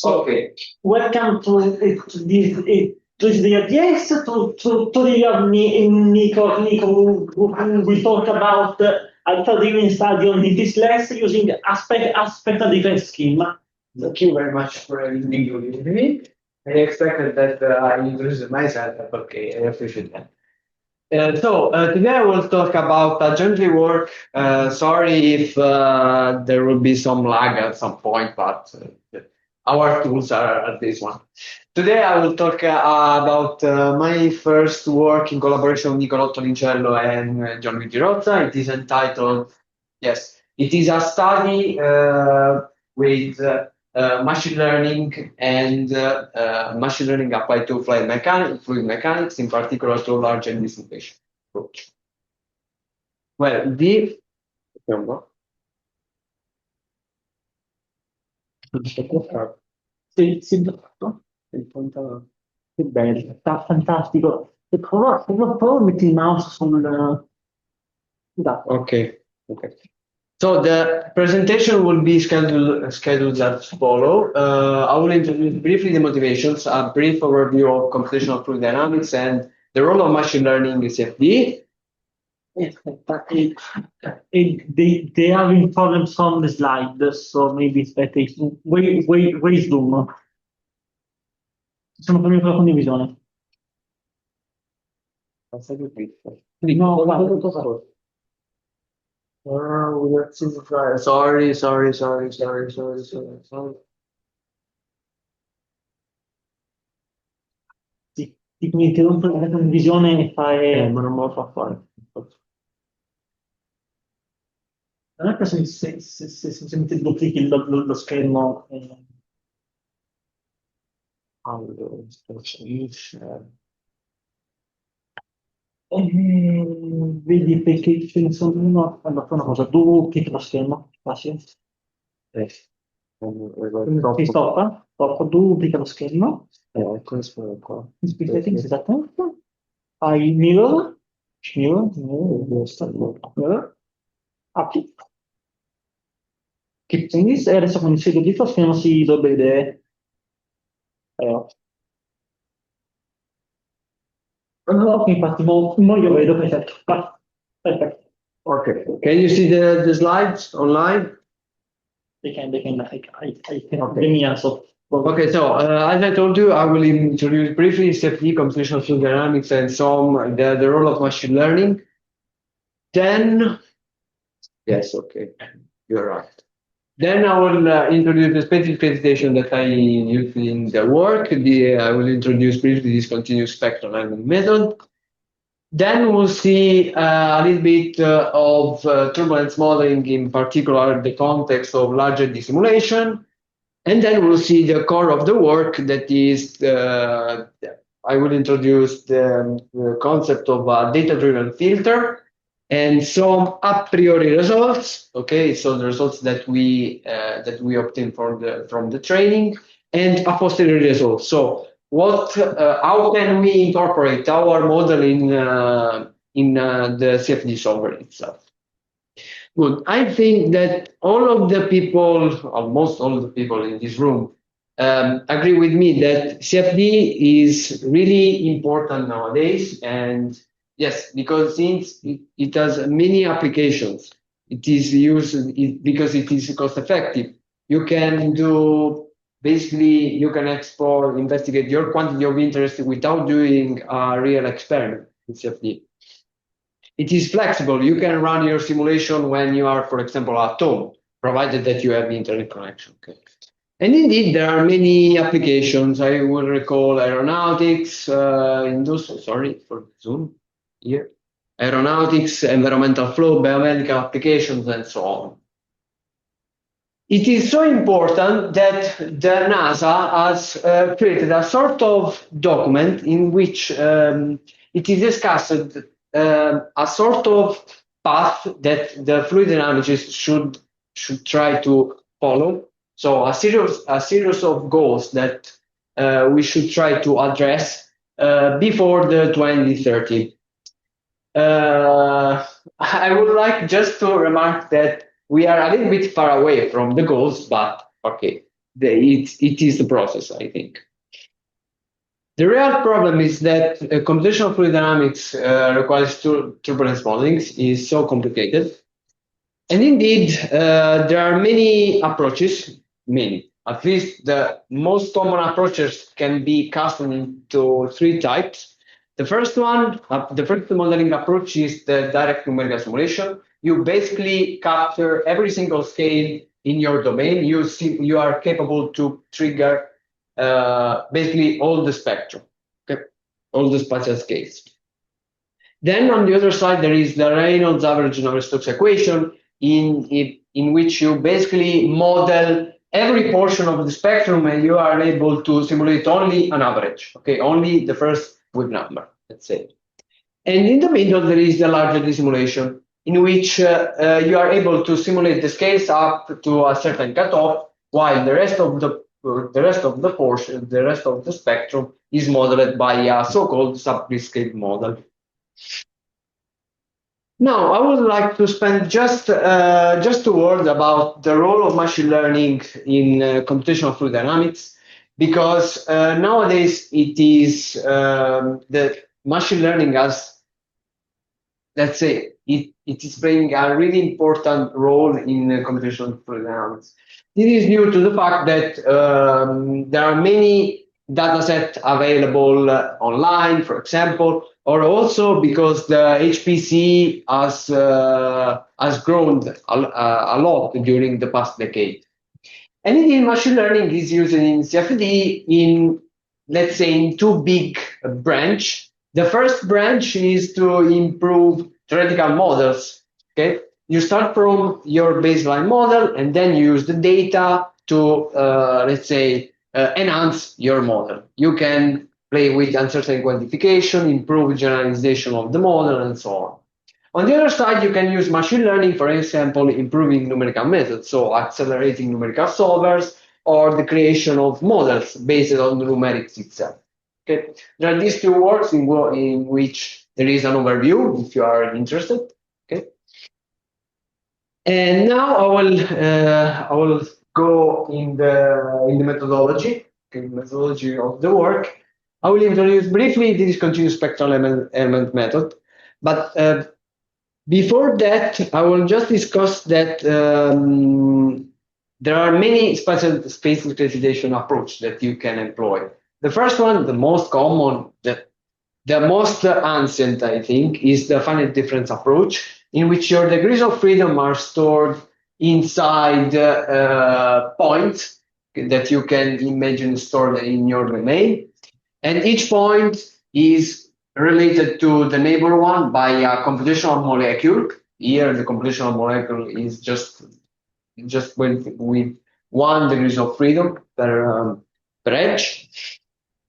Okay. Welcome to the AJS, to the Nico will talk about alpha-driven study on this lesson using spectral difference scheme. Thank you very much for having me with me. I expected that I introduced myself, but okay, I appreciate that. Today I will talk about agently work. Sorry if there will be some lag at some point, but our tools are at this one. Today I will talk about my first work in collaboration with Nicola Clinco and John Vitirozza. It is entitled, yes, it is a study with machine learning and machine learning applied to fluid mechanics, in particular to Large-Eddy Simulation approach. Well, Che bello, fantastico. E prova metti il mouse sul... Okay. So the presentation will be scheduled as follow. I will introduce briefly the motivations, a brief overview of computational fluid dynamics and the role of machine learning in CFD. They are in problems on the slide, so maybe it's better. Where is Zoom? Sono per la condivisione. No, guarda. Sorry. Mi interrompe la condivisione e fare... Ma non me lo fa fare. Non è che se semplicemente duplichi lo schermo... Allora, vedi perché ce ne sono uno, allora fai una cosa, duplicchi lo schermo, facile. Si stoppa, duplica lo schermo. Questo qua. Settings, esattamente. Fai mirror, apri. Keep changes, e adesso quando si duplica lo schermo si dovrebbe vedere. Ok, infatti, mo io vedo, perfetto. Perfetto. Okay. Can you see the slides online? They can, I cannot bring me so. Okay, so as I told you, I will introduce briefly CFD, computational fluid dynamics, and some the role of machine learning. Then, yes, okay, you're right. Then I will introduce the specification that I use in the work. I will introduce briefly this continuous spectral learning method. Then we'll see a little bit of turbulence modeling, in particular the context of Large-Eddy simulation. And then we'll see the core of the work, that is, I will introduce the concept of a data-driven filter and some a priori results. Okay, so the results that we obtain from the training, and a posteriori result. So how can we incorporate our model in the CFD solver itself? Good. I think that all of the people, almost all of the people in this room, agree with me that CFD is really important nowadays. And yes, because since it has many applications, it is used because it is cost effective. You can do, basically, you can explore, investigate your quantity of interest without doing a real experiment in CFD. It is flexible. You can run your simulation when you are, for example, at home, provided that you have internet connection. Okay. And indeed, there are many applications. I will recall aeronautics, sorry for Zoom here, aeronautics, environmental flow, biomedical applications, and so on. It is so important that the NASA has created a sort of document in which it is discussed a sort of path that the fluid dynamicists should try to follow. So a series of goals that we should try to address before the 2030. I would like just to remark that we are a little bit far away from the goals, but okay, it is the process, I think. The real problem is that computational fluid dynamics requires turbulence modeling, is so complicated. And indeed, there are many approaches, many. At least the most common approaches can be custom into three types. The first one, the first modeling approach is the direct numerical simulation. You basically capture every single scale in your domain. You are capable to trigger basically all the spectrum, okay? All the spatial scales. Then on the other side, there is the Reynolds average and Navier-Stokes equation, in which you basically model every portion of the spectrum, and you are able to simulate only an average, okay, only the first wave number, let's say. And in the middle, there is the Large-Eddy simulation, in which you are able to simulate the scales up to a certain cutoff, while the rest of the spectrum is modeled by a so-called sub-scale model. Now, I would like to spend just a word about the role of machine learning in computational fluid dynamics, because nowadays it is the machine learning has, let's say, it is playing a really important role in computational fluid dynamics. This is due to the fact that there are many datasets available online, for example, or also because the HPC has grown a lot during the past decade. And indeed, machine learning is used in CFD in, let's say, in two big branches. The first branch is to improve theoretical models. Okay, you start from your baseline model, and then you use the data to, let's say, enhance your model. You can play with uncertainty quantification, improve generalization of the model, and so on. On the other side, you can use machine learning, for example, improving numerical methods, so accelerating numerical solvers, or the creation of models based on the numerics itself. Okay, there are these two words in which there is an overview if you are interested. Okay, and now I will go in the methodology, okay, methodology of the work. I will introduce briefly the discontinuous spectral element method, but before that, I will just discuss that there are many space discretization approaches that you can employ. The first one, the most common, the most ancient, I think, is the finite difference approach, in which your degrees of freedom are stored inside points that you can imagine stored in your domain. And each point is related to the neighbor one by a computational molecule. Here, the computational molecule is just with 1 degree of freedom per edge.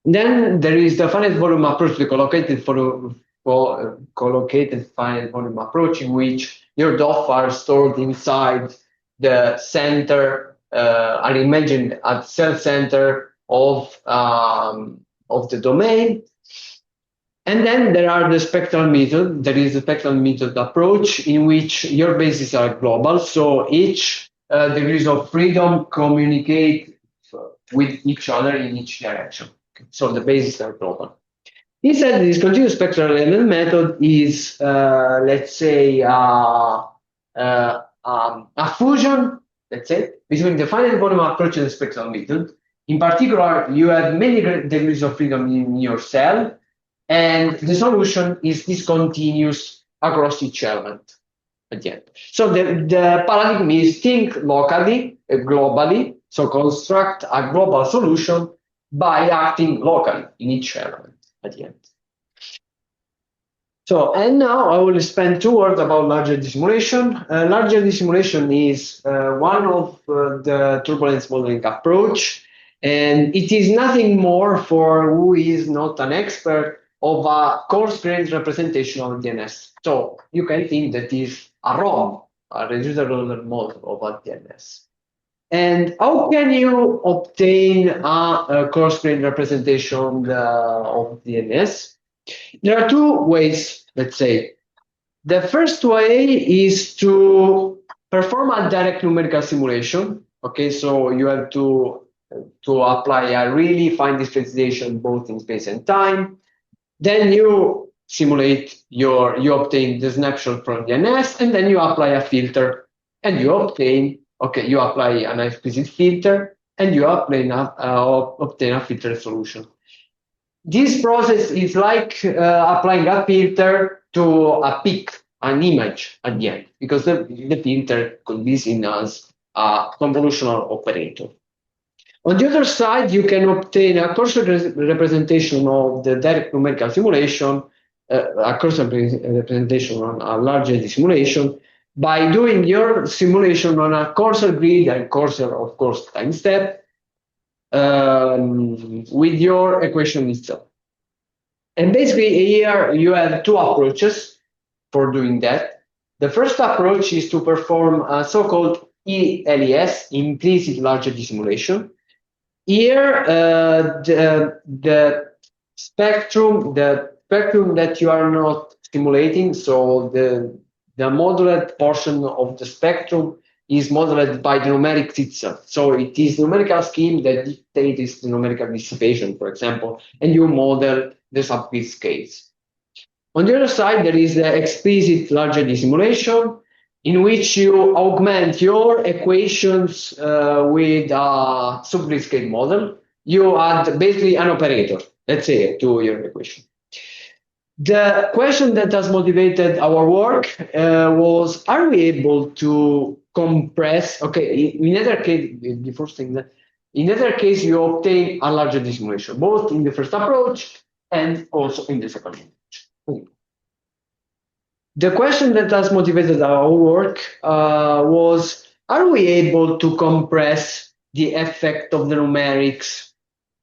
Then there is the finite volume approach, the collocated finite volume approach, in which your DOF are stored inside the center, I imagine at cell center of the domain. And then there are the spectral method. There is the spectral method approach, in which your bases are global, so each degrees of freedom communicate with each other in each direction. So the bases are global. Instead, this continuous spectral element method is, let's say, a fusion, let's say, between the finite volume approach and the spectral method. In particular, you have many degrees of freedom in your cell, and the solution is discontinuous across each element at the end. So the paradigm is think locally, globally, so construct a global solution by acting locally in each element at the end. So, and now I will spend 2 words about Large-Eddy simulation. Large-Eddy simulation is one of the turbulence modeling approach, and it is nothing more for who is not an expert of a coarse-grained representation of DNS. So you can think that is a ROM, a reduced order model of a DNS. And how can you obtain a coarse-grained representation of DNS? There are 2 ways, let's say. The first way is to perform a direct numerical simulation. Okay, so you have to to apply a really fine discretization both in space and time. Then you simulate you obtain the snapshot from the NS, and then you apply a filter, and you obtain, okay, you apply an explicit filter, and you obtain a filter solution. This process is like applying a filter to a peak, an image at the end, because the filter could be seen as a convolutional operator. On the other side, you can obtain a cursor representation of the direct numerical simulation, a cursor representation on a large-eddy simulation, by doing your simulation on a cursor grid and cursor, of course, time step, with your equation itself. And basically here you have two approaches for doing that. The first approach is to perform a so-called ILES, Implicit Large-Eddy Simulation. Here, the spectrum that you are not simulating, so the modeled portion of the spectrum is modeled by the numerics itself. So it is the numerical scheme that dictates the numerical dissipation, for example, and you model the subgrid scales. On the other side, there is the explicit large-eddy simulation, in which you augment your equations with a subgrid scale model. You add basically an operator, let's say, to your equation. The question that has motivated our work was, are we able to compress, okay, in either case, the first thing, in either case, you obtain a large-eddy simulation, both in the first approach and also in the second approach. The question that has motivated our work was, are we able to compress the effect of the numerics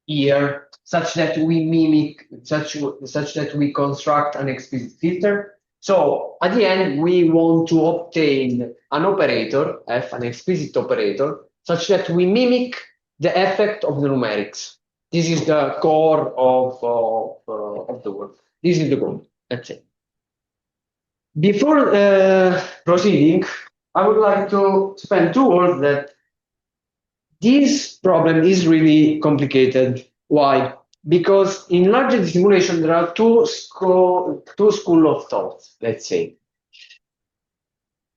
here such that we mimic, such that we construct an explicit filter? So at the end, we want to obtain an operator, F, an explicit operator, such that we mimic the effect of the numerics. This is the core of the work. This is the goal, let's say. Before proceeding, I would like to spend 2 words that this problem is really complicated. Why? Because in large-eddy simulation, there are two schools of thought, let's say.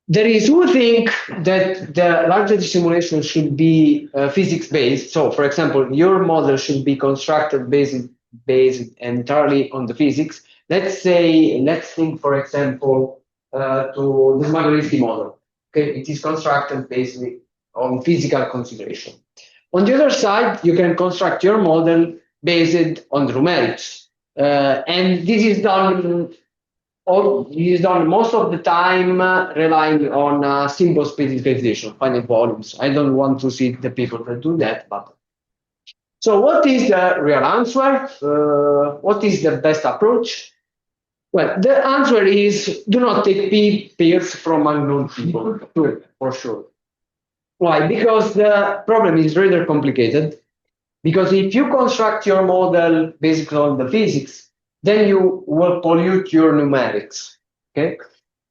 There is who think that the large-eddy simulation should be physics-based. So, for example, your model should be constructed based entirely on the physics. Let's think, for example, to the Smagorinsky model. Okay, it is constructed basically on physical consideration. On the other side, you can construct your model based on the numerics, and this is done most of the time relying on simple space discretization, finite volumes. I don't want to see the people that do that, but so what is the real answer? What is the best approach? Well, the answer is do not take pairs from unknown people, for sure. Why? Because the problem is rather complicated. Because if you construct your model based on the physics, then you will pollute your numerics. Okay?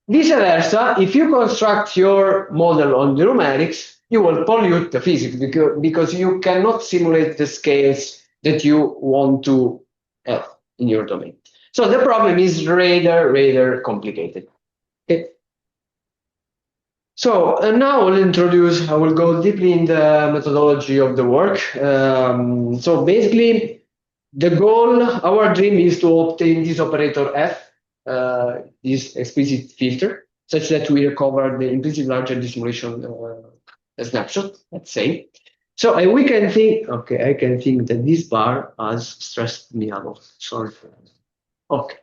Vice versa, if you construct your model on the numerics, you will pollute the physics because you cannot simulate the scales that you want to have in your domain. So the problem is rather complicated. Okay. So now I will go deeply in the methodology of the work. So basically, the goal, our dream is to obtain this operator F, this explicit filter, such that we recover the implicit large-eddy simulation snapshot, let's say. So we can think, okay, I can think that this bar has stressed me a lot. Sorry for that. Okay.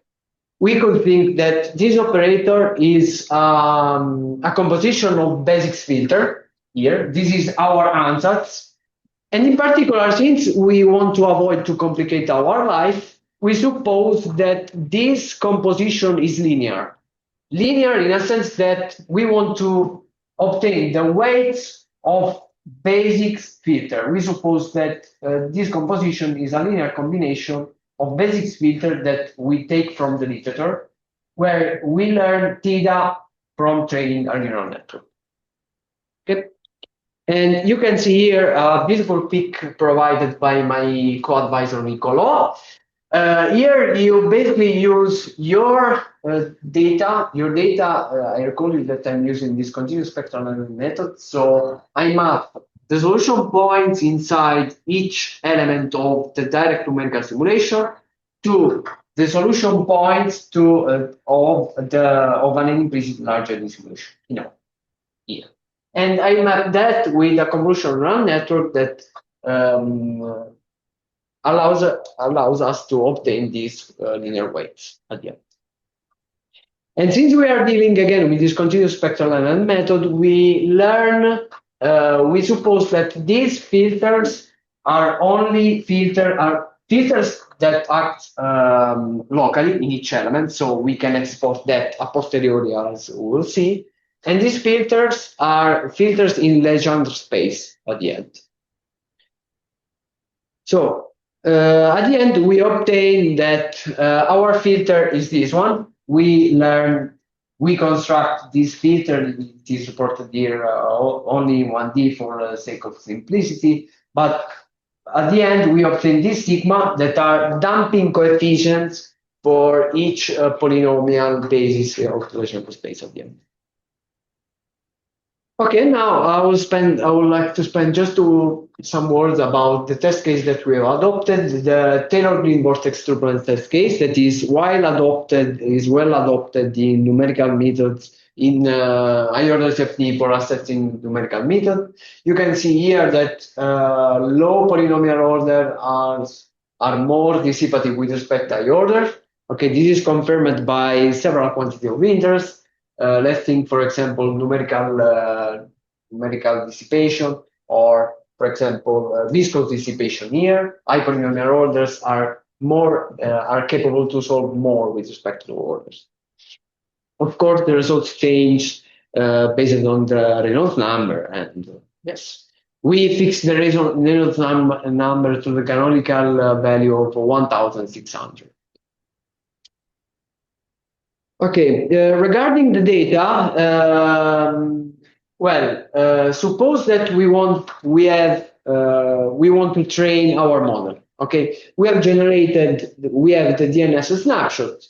We could think that this operator is a composition of basics filter here. This is our ansatz. And in particular, since we want to avoid to complicate our life, we suppose that this composition is linear. Linear in a sense that we want to obtain the weights of basics filter. We suppose that this composition is a linear combination of basics filter that we take from the literature, where we learn theta from training a neural network. Okay. And you can see here a beautiful pic provided by my co-advisor Nicola. Here you basically use your data. I recall you that I'm using this continuous spectral method. So I map the solution points inside each element of the direct numerical simulation to the solution points of an implicit Large-Eddy simulation. Here. And I map that with a convolutional neural network that allows us to obtain these linear weights at the end. And since we are dealing again with this continuous spectral element method, we suppose that these filters are only filters that act locally in each element, so we can export that a posteriori, as we will see. And these filters are filters in Legendre space at the end. So at the end, we obtain that our filter is this one. We construct this filter. It is supported here only in 1D for the sake of simplicity. But at the end, we obtain this sigma that are damping coefficients for each polynomial basis of the Legendre space at the end. Okay, now I would like to spend just some words about the test case that we have adopted, the Taylor-Green Vortex turbulence test case that is well adopted in numerical methods in ILES FD for assessing numerical method. You can see here that low polynomial order are more dissipative with respect to high order. Okay, this is confirmed by several quantity of interest. Let's think, for example, numerical dissipation, or, for example, viscous dissipation here. High polynomial orders are capable to solve more with respect to orders. Of course, the results change based on the Reynolds number, and yes, we fix the Reynolds number to the canonical value of 1,600. Okay, regarding the data, suppose that we want to train our model. Okay, we have the DNS snapshot,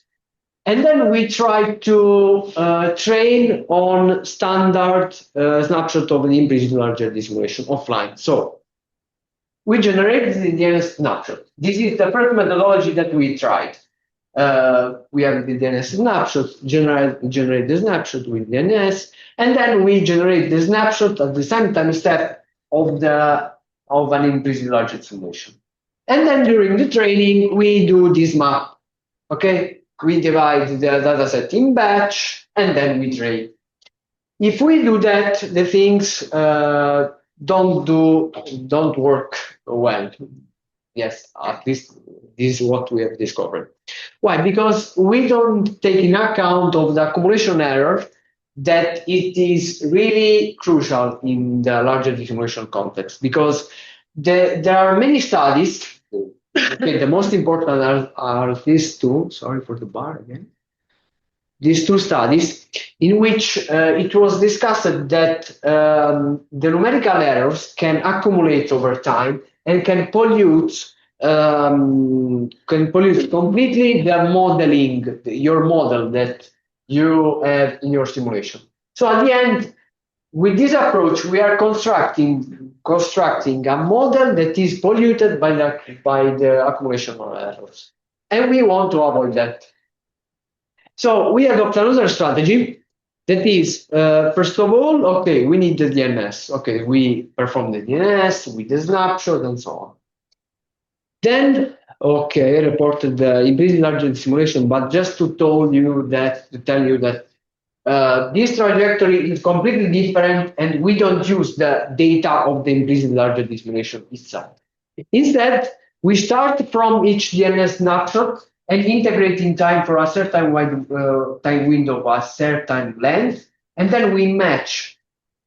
and then we try to train on standard snapshot of an implicit Large-Eddy simulation offline. So we generate the DNS snapshot. This is the first methodology that we tried. We have the DNS snapshot, generate the snapshot with DNS, and then we generate the snapshot at the same time step of an implicit Large-Eddy simulation. And then during the training, we do this map. Okay, we divide the data set in batch, and then we train. If we do that, the things don't work well. Yes, at least this is what we have discovered. Why? Because we don't take in account of the accumulation error that it is really crucial in the Large-Eddy simulation context, because there are many studies. Okay, the most important are these two. Sorry for the bar again. These two studies in which it was discussed that the numerical errors can accumulate over time and can pollute completely the modeling, your model that you have in your simulation. So at the end, with this approach, we are constructing a model that is polluted by the accumulation of errors, and we want to avoid that. So we adopt another strategy that is, first of all, okay, we need the DNS. Okay, we perform the DNS with the snapshot and so on. Then, okay, I reported the implicit Large-Eddy simulation, but just to tell you that this trajectory is completely different, and we don't use the data of the implicit Large-Eddy simulation itself. Instead, we start from each DNS snapshot and integrate in time for a certain time window of a certain length, and then we match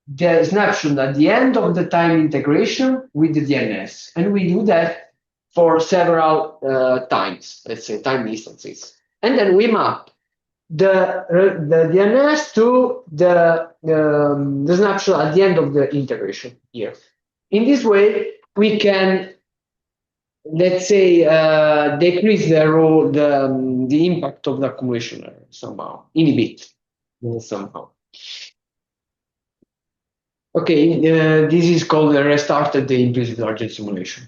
the snapshot at the end of the time integration with the DNS, and we do that for several times, let's say time instances, and then we map the DNS to the snapshot at the end of the integration here. In this way, we can, let's say, decrease the impact of the accumulation error somehow, inhibit somehow. Okay, this is called the restarted the implicit Large-Eddy simulation.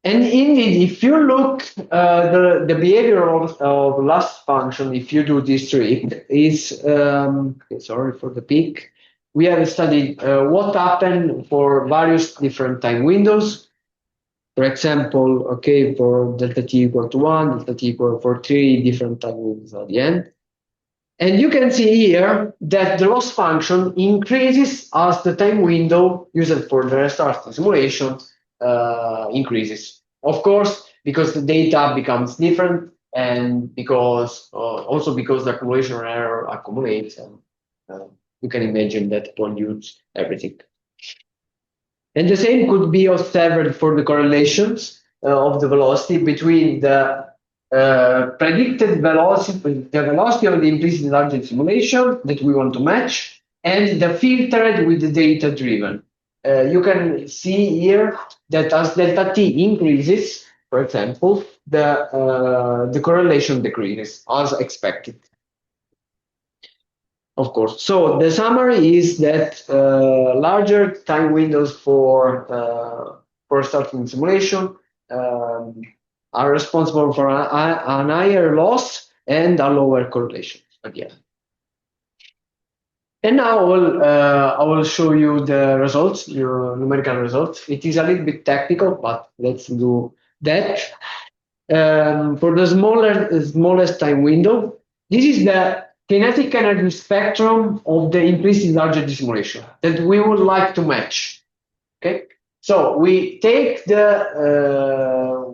And indeed, if you look the behavior of last function, if you do this trick, is sorry for the peak. We have studied what happened for various different time windows. For example, okay, for delta t equal to 1, delta t equal for 3 different time windows at the end. And you can see here that the loss function increases as the time window used for the restart simulation increases. Of course, because the data becomes different, and because also because the accumulation error accumulates, and you can imagine that pollutes everything. And the same could be observed for the correlations of the velocity between the predicted velocity, the velocity of the implicit Large-Eddy simulation that we want to match, and the filtered with the data driven. You can see here that as delta t increases, for example, the correlation decreases as expected. Of course. So the summary is that larger time windows for starting simulation are responsible for an higher loss and a lower correlation again. And now I will show you the results, your numerical results. It is a little bit technical, but let's do that. For the smallest time window, this is the kinetic energy spectrum of the implicit Large-Eddy simulation that we would like to match. Okay, so we take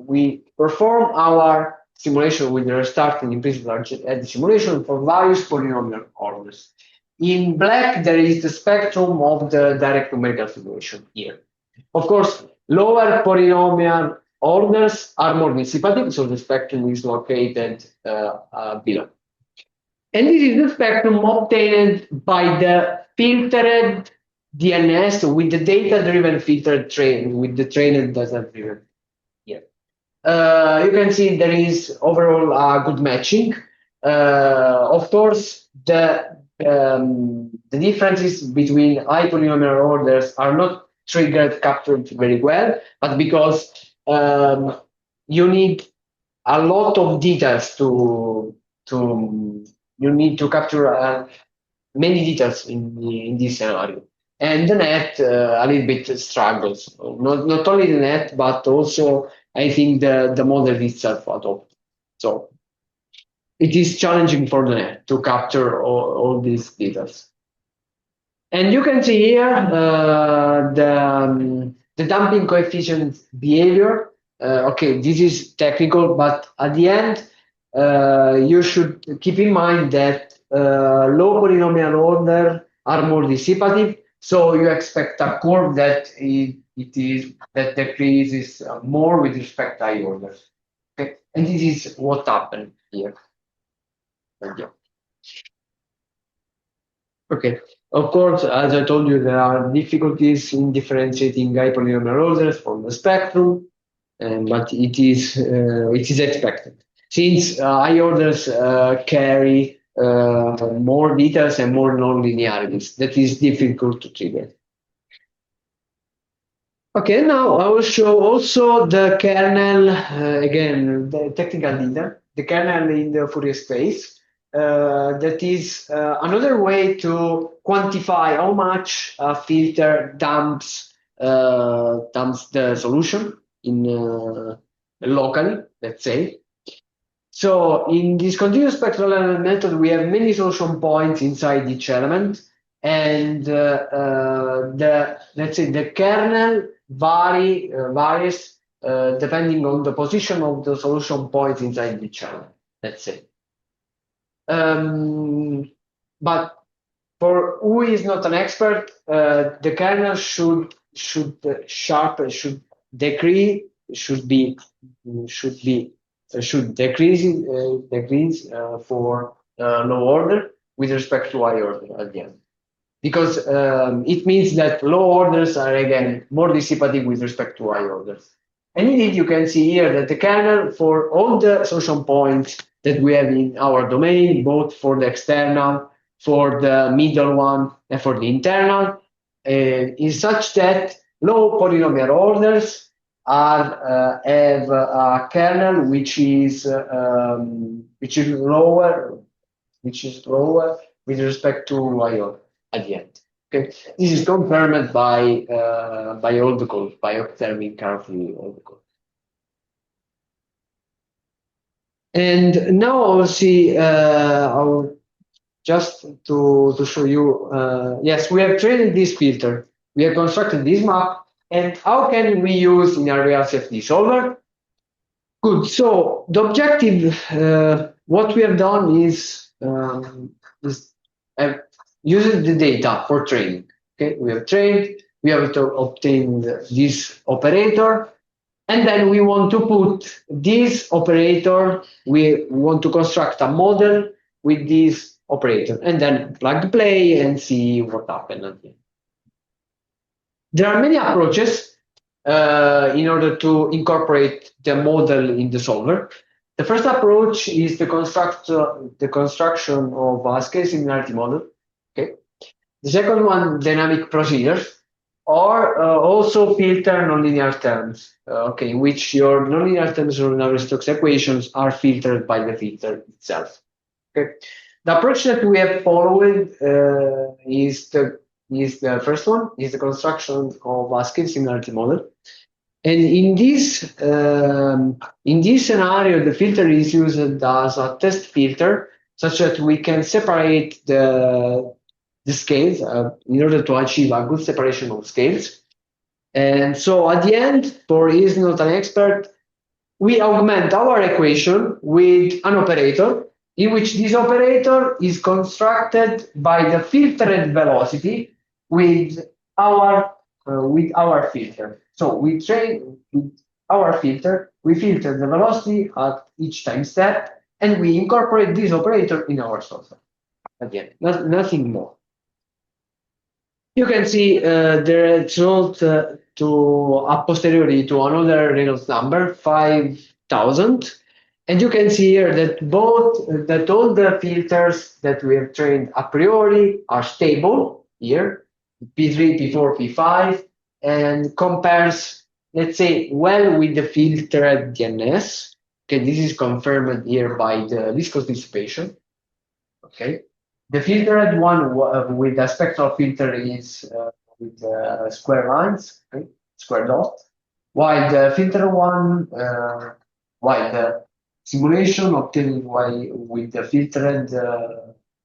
we perform our simulation with the restarting implicit Large-Eddy simulation for various polynomial orders. In black, there is the spectrum of the direct numerical simulation here. Of course, lower polynomial orders are more dissipative, so the spectrum is located below. And this is the spectrum obtained by the filtered DNS with the data-driven filtered train, with the trained data-driven here. You can see there is overall a good matching. Of course, the differences between high polynomial orders are not captured very well, but because you need a lot of details you need to capture many details in this scenario. And the net a little bit struggles. Not only the net, but also I think the model itself adopted. So it is challenging for the net to capture all these details. And you can see here the damping coefficient behavior. Okay, this is technical, but at the end, you should keep in mind that low polynomial order are more dissipative, so you expect a curve that that decreases more with respect to high orders. Okay, and this is what happened here. Okay, of course, as I told you, there are difficulties in differentiating high polynomial orders from the spectrum, but it is expected. Since high orders carry more details and more non-linearities, that is difficult to trigger. Okay, now I will show also the kernel, again, the technical data, the kernel in the Fourier space. That is another way to quantify how much a filter dumps the solution in locally, let's say. So in this continuous spectral element method, we have many solution points inside each element, and let's say the kernel varies depending on the position of the solution points inside each element, let's say. But for who is not an expert, the kernel should be should decrease for low order with respect to high order at the end. Because it means that low orders are again more dissipative with respect to high orders. And indeed, you can see here that the kernel for all the solution points that we have in our domain, both for the external, for the middle one, and for the internal, is such that low polynomial orders have a kernel which is lower with respect to high order at the end. Okay, this is confirmed by all the code, by observing carefully all the code. And now I'll see. Just to show you. Yes, we have trained this filter. We have constructed this map. And how can we use in a real CFD solver? Good. So the objective, what we have done is using the data for training. Okay, we have trained, we have obtained this operator, and then we want to put this operator, we want to construct a model with this operator, and then plug play and see what happened at the end. There are many approaches in order to incorporate the model in the solver. The first approach is the construction of a scale similarity model. Okay. The second one, dynamic procedures, or also filter nonlinear terms. Okay, in which your nonlinear terms or Navier-Stokes equations are filtered by the filter itself. Okay. The approach that we have followed is the first one, is the construction of a scale similarity model. And in this scenario, the filter is used as a test filter, such that we can separate the scales in order to achieve a good separation of scales. And so at the end, for is not an expert, we augment our equation with an operator, in which this operator is constructed by the filtered velocity with our filter. So we train with our filter, we filter the velocity at each time step, and we incorporate this operator in our solver. Again, nothing more. You can see the result to a posteriori to another Reynolds number, 5,000. And you can see here that all the filters that we have trained a priori are stable here, P3, P4, P5, and compares, let's say, well with the filtered DNS. Okay, this is confirmed here by the viscous dissipation. Okay, the filtered one with a spectral filter is with square lines, okay? Square dot, while the filter one, while the simulation obtained with the filtered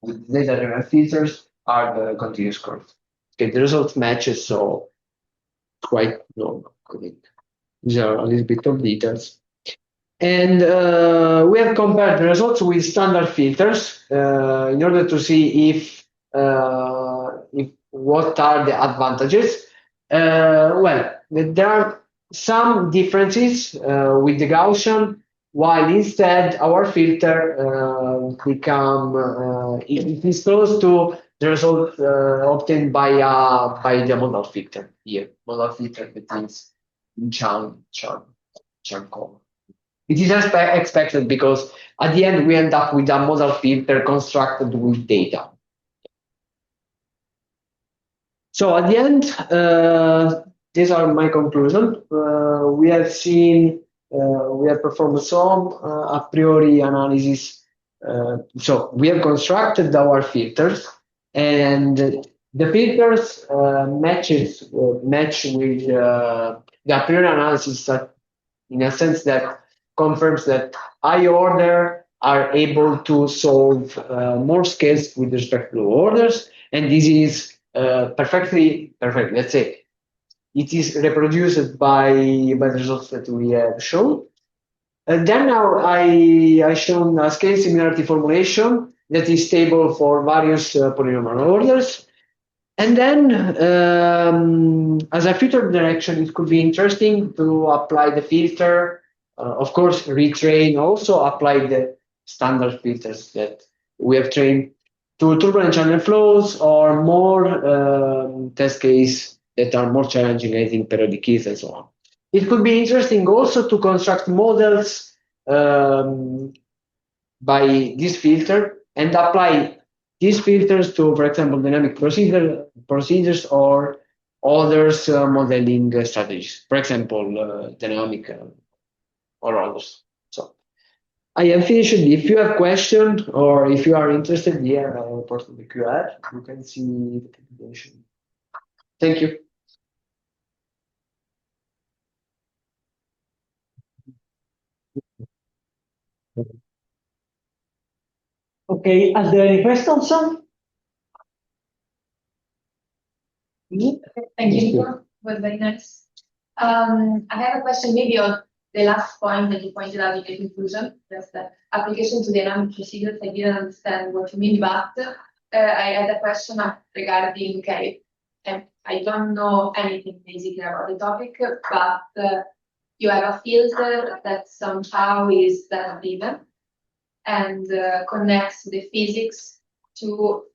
with data-driven filters are the continuous curve. Okay, the result matches, so quite normal. These are a little bit of details. And we have compared the results with standard filters in order to see if what are the advantages. Well, there are some differences with the Gaussian, while instead our filter it is close to the result obtained by the modal filter here. Modal filter that is Chan column. It is expected because at the end we end up with a modal filter constructed with data. So at the end, these are my conclusions. We have seen, we have performed some a priori analysis. So we have constructed our filters, and the filters match with the a priori analysis that, in a sense, that confirms that high order are able to solve more scales with respect to low orders, and this is perfectly perfect. Let's say it is reproduced by the results that we have shown. And then now I shown a scale similarity formulation that is stable for various polynomial orders. And then, as a future direction, it could be interesting to apply the filter of course, retrain, also apply the standard filters that we have trained to turbulent channel flows or more test case that are more challenging, I think, periodic keys and so on. It could be interesting also to construct models by this filter and apply these filters to, for example, dynamic procedures or others modeling strategies, for example, dynamic or others. So I am finished. If you have questions or if you are interested, here part of the QR, you can see the presentation. Thank you. Okay, are there any questions, son? Thank you, Nico. Was very nice. I have a question maybe on the last point that you pointed out in the conclusion, just the application to dynamic procedures. I didn't understand what you mean, but I had a question regarding, okay, and I don't know anything basically about the topic, but you have a filter that somehow is data-driven and connects the physics to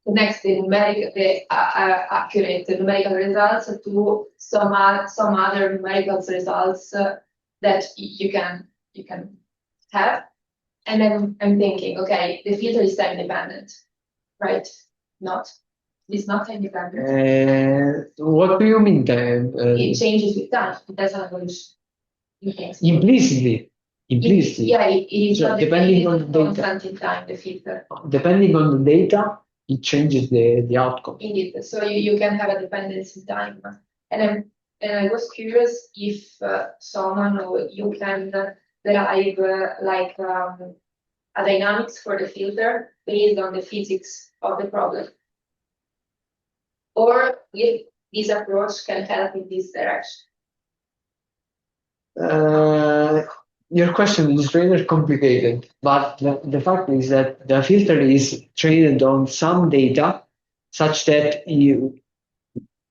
connects the accurate numerical results to some other numerical results that you can have. And then I'm thinking, okay, the filter is time dependent, right? It's not time dependent. What do you mean? It changes with time. It doesn't evolution. Implicitly. Yeah, it is So not depending on the data. constant in time, the filter. Depending on the data, it changes the outcome. Indeed. So you can have a dependence in time. And I was curious if someone or you can derive like a dynamics for the filter based on the physics of the problem. Or if this approach can help in this direction. Your question is rather complicated, but the fact is that the filter is trained on some data such that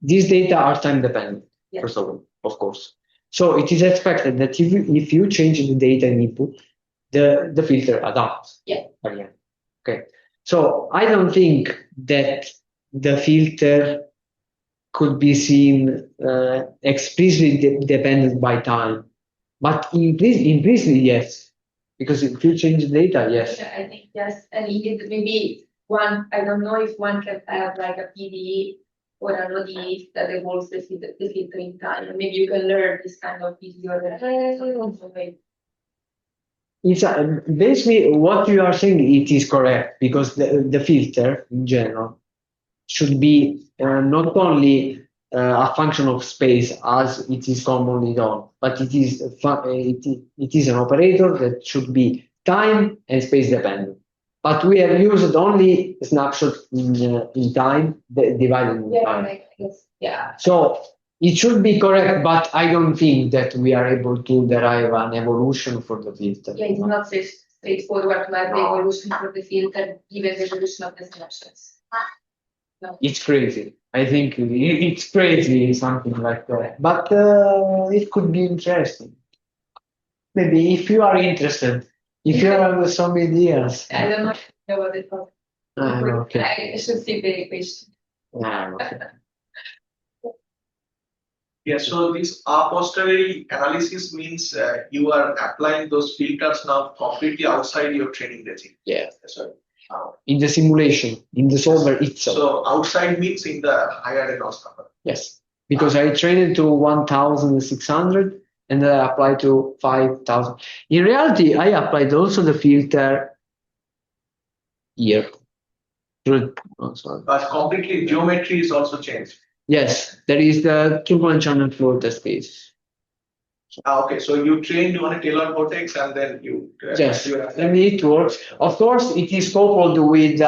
these data are time dependent, yes. First of course. So it is expected that if you change the data in input, the filter adapts. Yeah. Again. Okay. So I don't think that the filter could be seen explicitly dependent by time. But implicitly, yes, because if you change the data, yes. Yeah, I think yes, and indeed maybe one. I don't know if one can have like a PDE or an ODE that evolves the filter in time, and maybe you can learn this kind of PDE. It's basically what you are saying. It is correct because the filter in general should be not only a function of space as it is commonly done, but it is an operator that should be time and space dependent. But we have used only snapshot in time, divided in time. Yeah. So it should be correct, but I don't think that we are able to derive an evolution for the filter. Yeah, it's not straightforward to have the evolution for the filter given the evolution of the snapshots. No. It's crazy. I think it's crazy, something like that. But it could be interesting. Maybe if you are interested, if you have some ideas. I don't know about the topic. Okay. I should see the equation. Okay. Yeah, so this a posteriori analysis means you are applying those filters now completely outside your training regime. Yeah. So, in the simulation, in the solver itself. So outside means in the higher Reynolds number. Yes, because I trained to 1,600 and I applied to 5,000. In reality, I applied also the filter here. But completely geometry is also changed. Yes, there is the turbulent channel flow test case. Okay, so you trained on a Taylor vortex and then you. Yes, and it works. Of course, it is coupled with,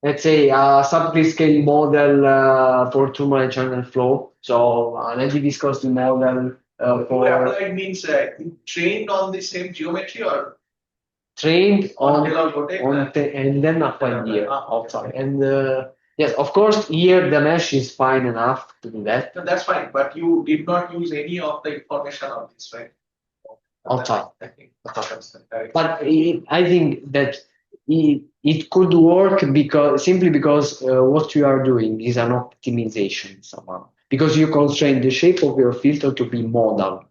let's say, a subgrid scale model for turbulent channel flow. So let me discuss the model for. Applied means you trained on the same geometry or. Trained on Taylor vortex and then applied here outside. And Yes, of course, here the mesh is fine enough to do that. No, that's fine, but you did not use any of the information of this, right? Outside. I think that's the correct. But I think that it could work simply because what you are doing is an optimization somehow. Because you constrain the shape of your filter to be modal.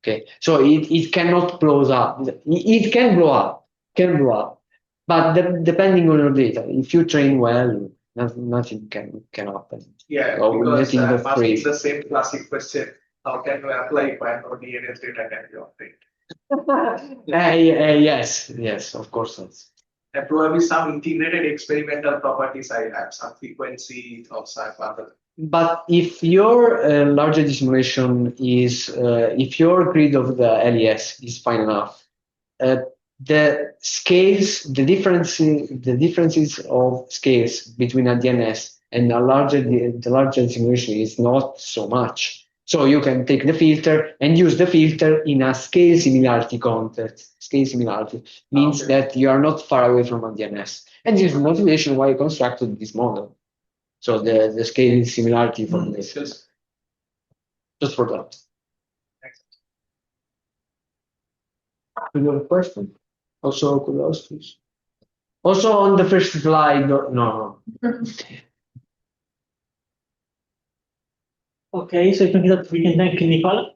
Okay, so it cannot blow up. It can blow up, but depending on your data, if you train well, nothing can happen. Yeah, So because nothing I'm of asking crazy. the same classic question. How can you apply when no DNS data can be obtained? Yes, of course. And probably some integrated experimental properties I have, some frequency or some other. But if your Large-Eddy simulation is, if your grid of the LES is fine enough, the scales, the differences of scales between a DNS and the Large-Eddy simulation is not so much. So you can take the filter and use the filter in a scale similarity context. Scale similarity means that you are not far away from a DNS. And this is the motivation why I constructed this model. So the scale similarity for this. Just for that. Do you have a question? Also, could you ask please? Also on the first slide, no. Okay, so I think that we can thank Nicola.